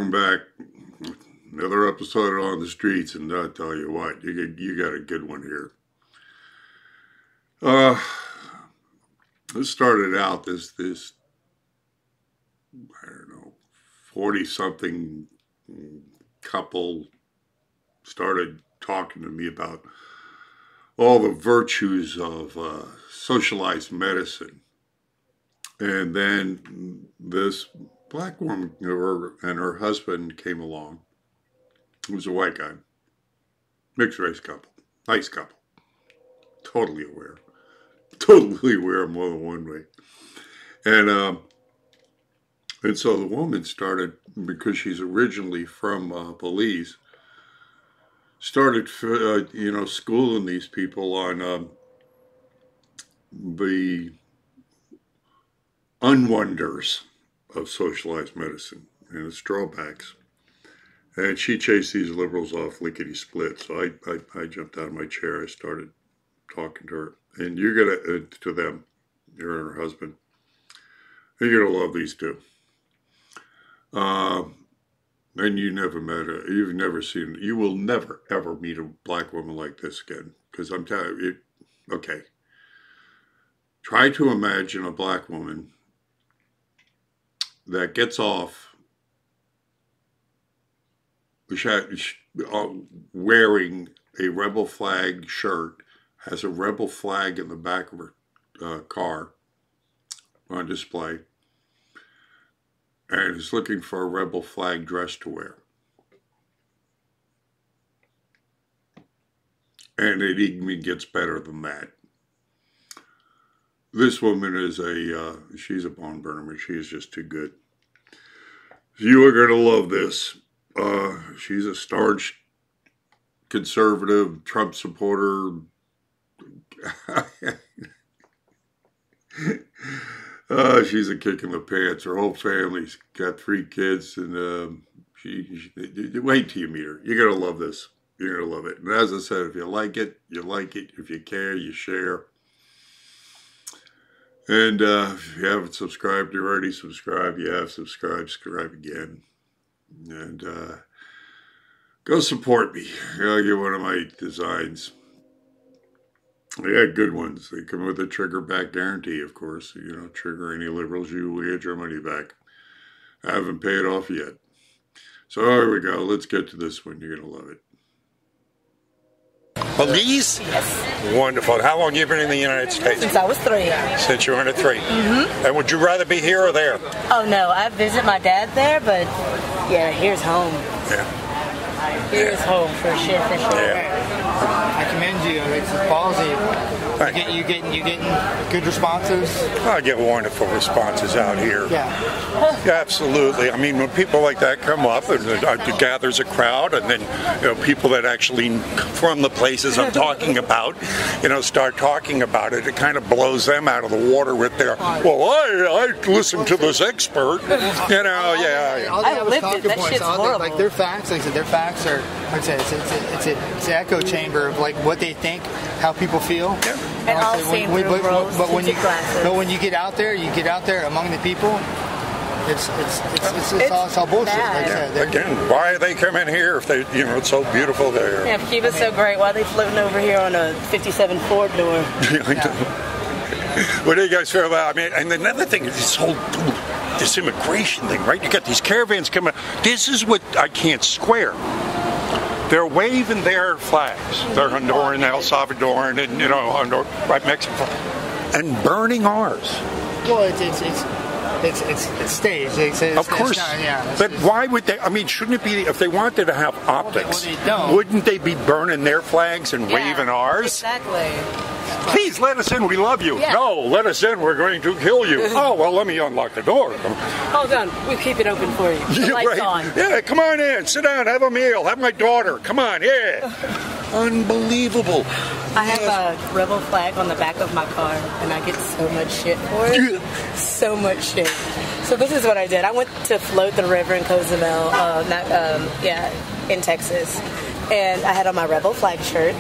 Welcome back. Another episode on the streets, and I'll tell you what, you got a good one here. This started out this I don't know, 40-something couple started talking to me about all the virtues of socialized medicine. And then this black woman and her husband came along. It was a white guy, mixed race couple, nice couple, totally aware more than one way. And so the woman started, because she's originally from Belize, started schooling these people on the unwonders of socialized medicine and its drawbacks. And she chased these liberals off lickety-split. So I jumped out of my chair. I started talking to her. And you're going to them, her and her husband, and you're going to love these two. And you never met her. You've never seen, you will never, ever meet a black woman like this again. Because I'm telling you, okay. Try to imagine a black woman that gets off wearing a rebel flag shirt, has a rebel flag in the back of her car on display, and is looking for a rebel flag dress to wear. And it even gets better than that. This woman is she's a bone burner, but she is just too good. You are going to love this. She's a staunch conservative, Trump supporter. She's a kick in the pants. Her whole family's got 3 kids, and she wait till you meet her. You're going to love this. You're going to love it. And as I said, if you like it, you like it. If you care, you share. And if you haven't subscribed, you already subscribed. You have subscribed, subscribe again. And go support me. I'll get one of my designs. They got good ones. They come with a trigger back guarantee, of course. You know, trigger any liberals, you will get your money back. I haven't paid off yet. So here we go. Let's get to this one. You're going to love it. Belize? Yes. Wonderful. How long have you been in the United States? Since I was 3. Since you were 3. Mm-hmm. And would you rather be here or there? Oh, no. I visit my dad there, but yeah, here's home. Yeah. Here's home for sure. Yeah. I commend you. It's a policy. You getting good responses? I get wonderful responses out here. Yeah. Yeah, absolutely. I mean, when people like that come up, and it gathers a crowd, and then people that actually from the places I'm talking about, start talking about it, it kind of blows them out of the water with their, well, I listened to this expert, yeah. All they I have is lived talking it. That points. shit's horrible. Like their facts, like I said, their facts are, like I said, it's an echo chamber of like what they think, how people feel. Yeah. And all seen through rows, but when you glasses. get out there among the people, it's all bullshit. Like I said, Again, why are they coming here if they, it's so beautiful there? Yeah, if Cuba's so great, why are they floating over here on a 57 Ford door? What do you guys feel about? I mean, and another thing is this immigration thing, right? You got these caravans coming. This is what I can't square. They're waving their flags. They're Honduran, El Salvadoran, and right, Mexico, and burning ours. Well, it's staged. Of course. But why would they? I mean, shouldn't it be, if they wanted to have optics, wouldn't they be burning their flags and waving ours? Exactly. Please let us in. We love you. Yeah. No, let us in. We're going to kill you. Oh, well, let me unlock the door. Hold on. We'll keep it open for you. The light's on. Yeah, come on in. Sit down. Have a meal. Have my daughter. Come on. Yeah. Unbelievable. I have a rebel flag on the back of my car, and I get so much shit for it. So much shit. So this is what I did. I went to float the river in Cozumel, in Texas, and I had on my rebel flag shirt.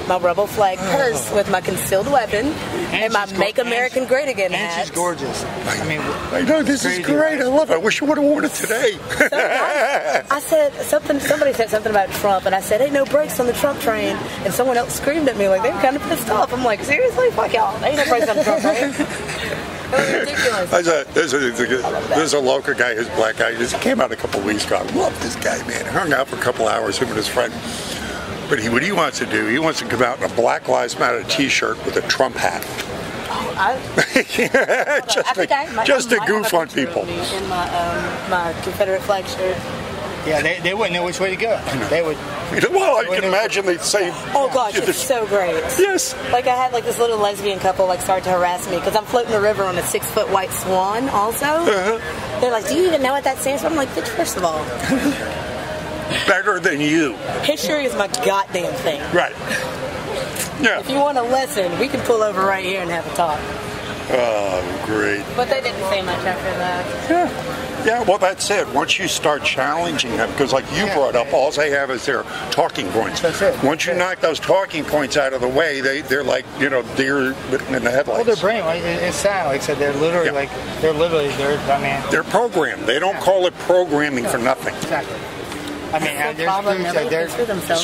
my rebel flag purse with my concealed weapon and my Make American Great Again hat. And she's gorgeous. I mean, I know, this is great. I love it. I wish you would have worn it today. I said somebody said something about Trump, and I said, ain't no brakes on the Trump train. And someone else screamed at me like they were kind of pissed off. I'm like, seriously? Fuck y'all. Ain't no brakes on the Trump train. It was ridiculous. There's a local guy, his black guy, he came out a couple weeks ago. I love this guy, man. Hung out for a couple hours, him and his friend. But what he wants to do, he wants to come out in a Black Lives Matter t-shirt with a Trump hat. Just to goof on people. In my Confederate flag shirt. Yeah, they wouldn't know which way to go. They would. Well, I can imagine they'd say. Oh gosh, it's so great. Yes. Like I had like this little lesbian couple like start to harass me because I'm floating the river on a 6-foot white swan. Also, they're like, "Do you even know what that stands for?" I'm like, "Bitch, first of all, better than you." History is my goddamn thing. Right. Yeah. If you want a lesson, we can pull over right here and have a talk. Oh, great. But they didn't say much after that. Yeah. Yeah, well, that's it. Once you start challenging them, because like you brought up, all they have is their talking points. That's it. Once you knock those talking points out of the way, they're like, deer in the headlights. Well, their brain, like, it's sad. Like I said, they're literally, they're programmed. They don't call it programming for nothing. Exactly. I mean, there's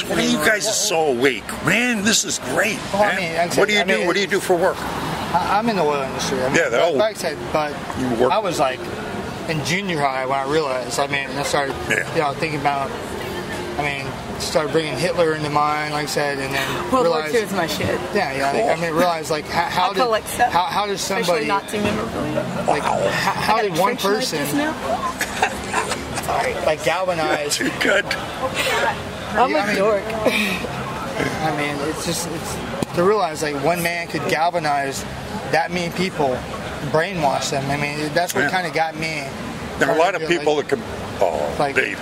What are you guys are so awake, man? This is great. Well, I mean, what do you do? What do you do for work? I'm in the oil industry. I mean, like I said, but I was like in junior high when I realized. I mean, I started, thinking about. I mean, started bringing Hitler into mind, like I said, and then World War II is my shit. I mean, realize like how does somebody Nazi memorabilia? Like how did one person like galvanize? Too good. I'm a dork. I mean, it's to realize like one man could galvanize that many people, brainwash them. I mean, that's what kind of got me. There are a lot of people that can. Oh, like, baby,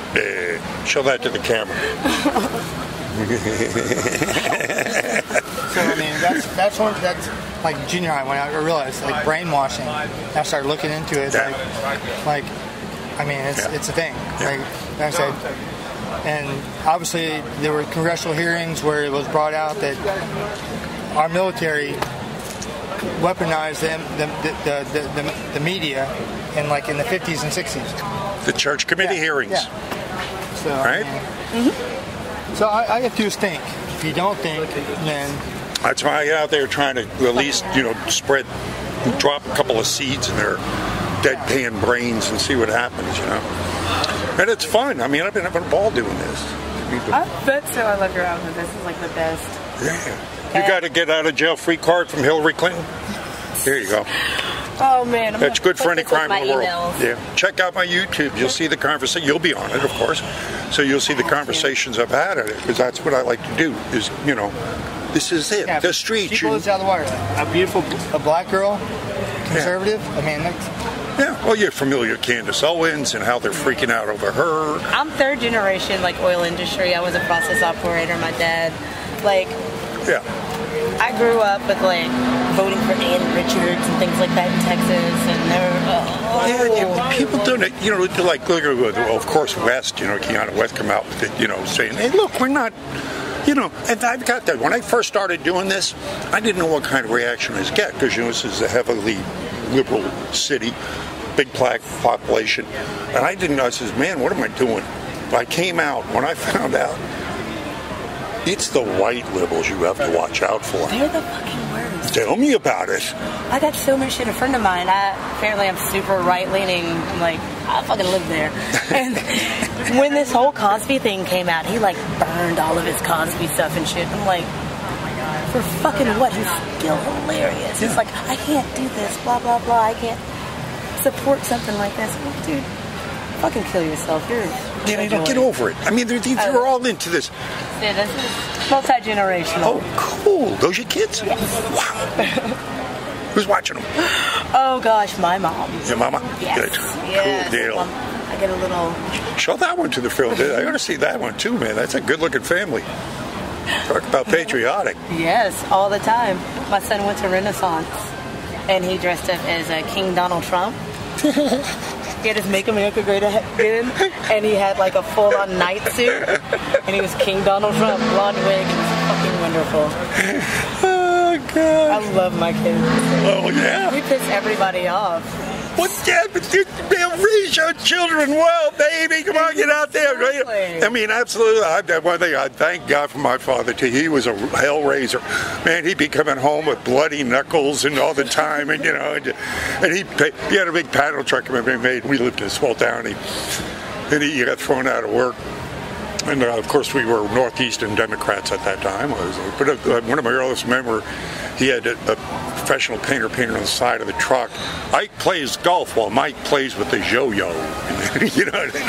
show that to the camera. So I mean, that's like junior high when I realized like brainwashing. I started looking into it. Like I mean, it's a thing. Like I said, and obviously there were congressional hearings where it was brought out that our military weaponized the media in the 50s and 60s. The church committee hearings. Yeah. So, right? So I have to think. If you don't think, then that's why I get out there trying to at least drop a couple of seeds in their deadpan brains and see what happens. And it's fun. I mean, I've been having a ball doing this. I bet so. I love your outfit. This is like the best. Yeah. You got a get out of jail free card from Hillary Clinton. Here you go. Oh man, that's good for any crime in the world. Emails. Yeah, check out my YouTube. You'll see the conversation. You'll be on it, of course. So you'll see the conversations I've had at it, because that's what I like to do. Is this is it. The street. She blows out of the water. A black girl, conservative. Yeah. I mean, yeah. Well, you're familiar with Candace Owens and how they're freaking out over her. I'm third generation oil industry. I was a process operator. My dad, yeah. I grew up with voting for Ann Richards and things like that in Texas, and people doing it. Of course, West. Keanu West come out with it. Saying, "Hey, look, we're not." And I've got that. When I first started doing this, I didn't know what kind of reaction I'd get because this is a heavily liberal city, big black population, and I didn't know. I says, "Man, what am I doing?" I came out when I found out. It's the white liberals you have to watch out for. They're the fucking worst. Tell me about it. I got so much shit. A friend of mine, apparently I'm super right-leaning. I'm like, I fucking live there. And when this whole Cosby thing came out, he burned all of his Cosby stuff and shit. I'm like, for fucking what? He's still hilarious. He's like, I can't do this, blah, blah, blah. I can't support something like this. I'm like, dude, fucking kill yourself. Get over it. I mean, they're all into this. Yeah, this is multi-generational. Oh, cool. Those your kids? Yes. Wow. Who's watching them? Oh, gosh, my mom. Your mama? Yes. Good. Yes. Cool deal. I get a little... Show that one to the film. I got to see that one, too, man. That's a good-looking family. Talk about patriotic. Yes, all the time. My son went to Renaissance, and he dressed up as King Donald Trump. He had his Make America Great Again, and he had a full-on night suit, and he was King Donald Trump, blonde wig, and his fucking wonderful. Oh, God. I love my kids. Oh, yeah. We piss everybody off. What's that? But you raise your children well, baby. Come on, get out there. Exactly. I mean, absolutely. One thing, I thank God for my father, too. He was a hell raiser. Man, he'd be coming home with bloody knuckles and all the time. And, you know, and he had a big paddle truck he made. We lived in a small town. And he got thrown out of work. And, of course, we were Northeastern Democrats at that time. But one of my earliest memories, he had a professional painter on the side of the truck. Ike plays golf while Mike plays with the yo-yo. You know what I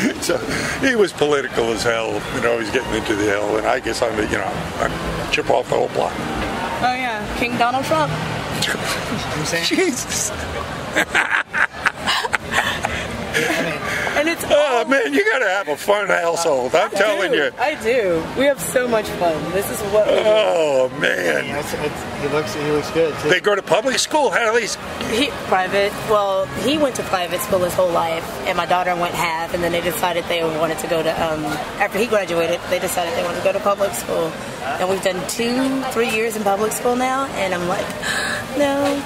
mean? So he was political as hell. You know, he's getting into the hell. And I guess I'm chip off the whole block. Oh, yeah. King Donald Trump. Jesus. And it's Oh, man, you got to have a fun household. I'm telling you. I do. We have so much fun. This is what we do. Oh, man. He looks good, too. They go to public school, at least. Private. Well, he went to private school his whole life, and my daughter went half, and then they decided they wanted to go to, after he graduated, they decided they wanted to go to public school. And we've done 2-3 years in public school now, and I'm like, no.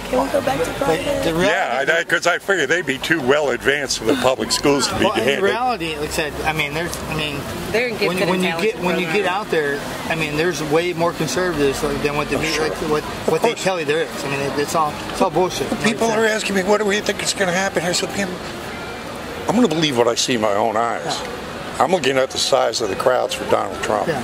Can we go back to private? Yeah, because I figured they'd be too well advanced for the public schools to be handled. In reality, like I said, they're in good when you get out there, there's way more conservatives than what what they tell you there is. It's all bullshit. People are asking me, what do we think is going to happen? I said, I'm going to believe what I see in my own eyes. Yeah. I'm looking at the size of the crowds for Donald Trump. Yeah.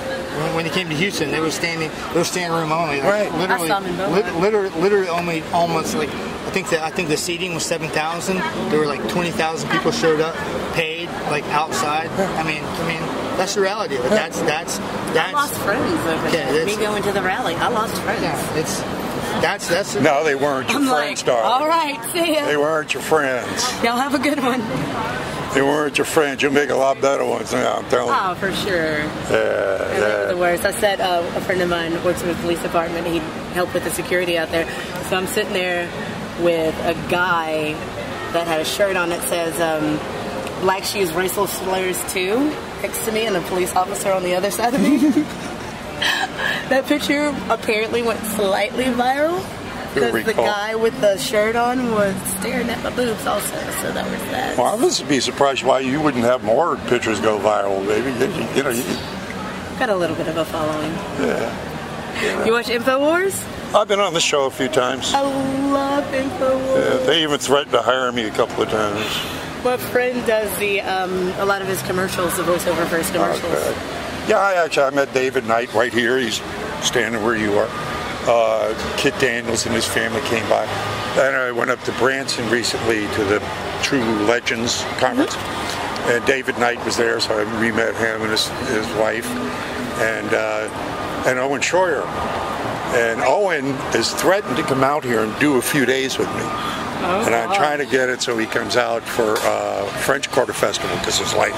When he came to Houston, they were standing room only. Right. Literally only almost like I think the seating was 7,000. There were like 20,000 people showed up, paid outside. I mean that's the reality of it. That's I lost friends over me going to the rally. I lost friends. Yeah, that's no, they weren't your friends, darling. All right, see ya. They weren't your friends. Y'all have a good one. They weren't your friends. You'll make a lot better ones now, I'm telling you. Oh, for sure. Yeah. They were the worst. I said a friend of mine works in the police department. He helped with the security out there. So I'm sitting there with a guy that had a shirt on that says, Black Shoes Racial Slurs Too, next to me, and a police officer on the other side of me. That picture apparently went slightly viral. Because the guy with the shirt on was staring at my boobs also, so that was that. Well, I would be surprised why you wouldn't have more pictures go viral, baby. You got a little bit of a following. Yeah. You watch InfoWars? I've been on the show a few times. I love InfoWars. Yeah, they even threatened to hire me a couple of times. My friend does a lot of his commercials, the voiceover for his commercials. Okay. Yeah, I met David Knight right here. He's standing where you are. Kit Daniels and his family came by. And I went up to Branson recently to the True Legends conference. Mm-hmm. And David Knight was there, so I re-met him and his wife. And Owen Schroyer. And Owen is threatened to come out here and do a few days with me. Oh, and I'm trying to get it so he comes out for French Quarter Festival, because there's like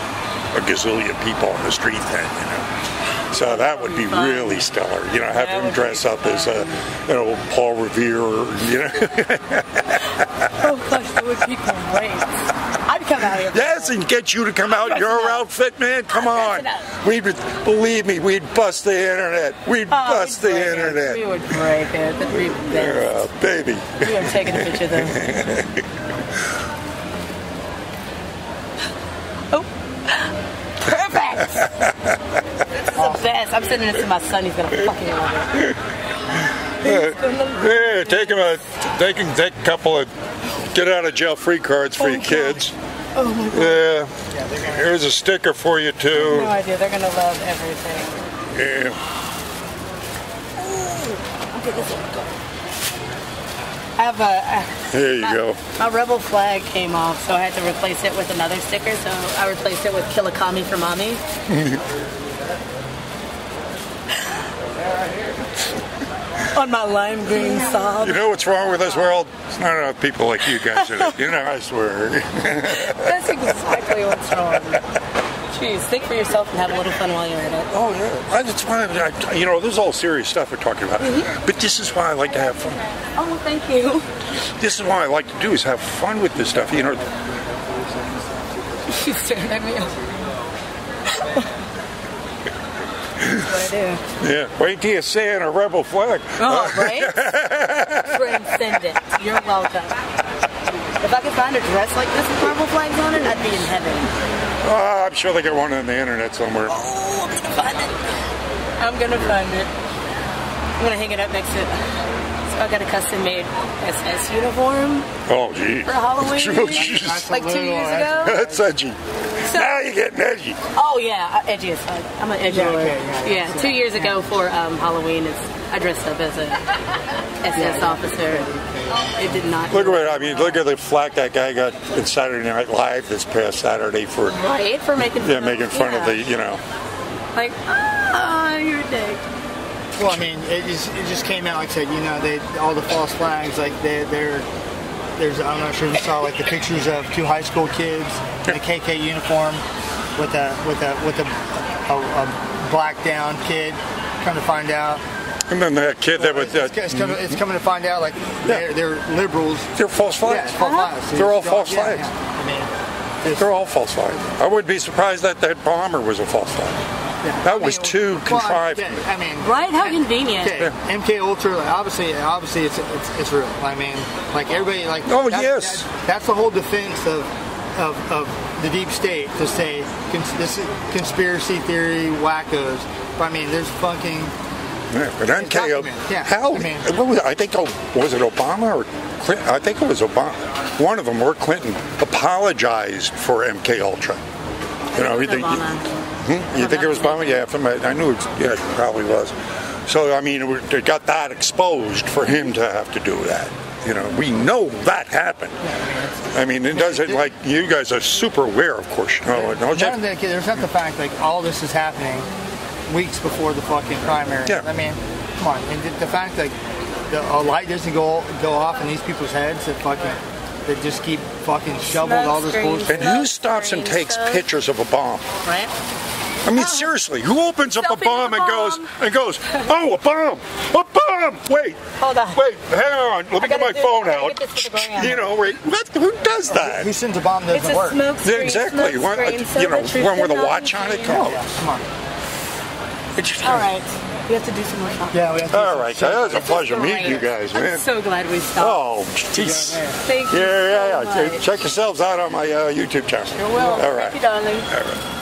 a gazillion people on the street then, So that would be really stellar, have him dress up as Paul Revere, Oh gosh, that would be great. I'd come out here. Yes, and get you to come out in your outfit, man. Come on. Believe me, we'd bust the internet. We'd bust the internet. We would break it. That'd be best. Baby. We are taking a picture though. Oh. Perfect. This is the best. I'm sending it to my son. He's gonna fucking love it. Yeah, take a couple of get out of jail free cards for your kids. Oh my god. Yeah. Here's a sticker for you too. No idea. They're gonna love everything. Yeah. Okay, this one go. I have Here you go. My rebel flag came off, so I had to replace it with another sticker. So I replaced it with Killikami for Mommy. On my lime green sob. You know what's wrong with this world? It's not enough people like you guys in it. I swear. That's exactly what's wrong. Jeez, think for yourself and have a little fun while you're at it. Oh, yeah. That's why, this is all serious stuff we're talking about. Mm-hmm. But this is why I like to have fun. Oh, thank you. This is what I like to do, is have fun with this stuff. She's staring at me. That's what I do. Yeah. Wait till you see it in a rebel flag. Oh, right? Transcendent. You're welcome. If I could find a dress like this with purple flags on it, I'd be in heaven. I'm sure they got one on the internet somewhere. Oh, I'm gonna find it. I'm gonna find it. I'm gonna hang it up next to it. So I got a custom-made SS uniform Oh, gee. for Halloween, Oh, jeez. like 2 years ago. That's edgy. So- Now you're getting edgy. Oh yeah, edgy as fuck. I'm an edgy boy. Yeah, 2 years ago for Halloween, I dressed up as a SS officer. It did not. Look at look at the flack that guy got in Saturday Night Live this past Saturday for making fun making fun of the like you're a dick. Well, I mean, it just came out, like I said, all the false flags, like there's, I'm not sure if you saw like the pictures of 2 high school kids in a KK uniform with a black down kid. Come to find out, and then that kid that was it's coming to find out like they're liberals. They're false flags. Yeah, false flags. They're all false flags. I mean, they're all false flags. I wouldn't be surprised that bomber was a false flag. Yeah. That was too contrived. I mean, right? How convenient. Okay, MK Ultra, like, obviously, it's real. I mean, like everybody, like yes, that's the whole defense of the deep state to say this is conspiracy theory wackos. But I mean, there's fucking. Yeah, but MK, yeah, how? I mean, I think was it Obama or Clinton? I think it was Obama. One of them, or Clinton, apologized for MK Ultra. You know, you think it was Obama? Yeah, I knew it probably was. So, I mean, it got that exposed for him to have to do that. You know, we know that happened. I mean, it doesn't, like, you guys are super aware, of course. There's not the fact, like, all this is happening weeks before the fucking primary. Yeah. I mean, come on. And the fact that a light doesn't go off in these people's heads that just keep fucking shoveling all this bullshit. And who stops and takes pictures of a bomb? Right? I mean, seriously, who opens up a bomb and goes, oh, a bomb, a bomb? Wait, hold on. Wait, hang on. Let me get my phone out. You know, who does that? Who sends a bomb that doesn't work? Yeah, exactly. One with a watch on it. Come on. All right. We have to do some more shopping. Yeah, we have to. All right, that was a pleasure meeting you guys, man. I'm so glad we stopped. Oh, jeez. Thank you. Yeah. Check yourselves out on my YouTube channel. Sure will. All right. Thank you, darling. All right.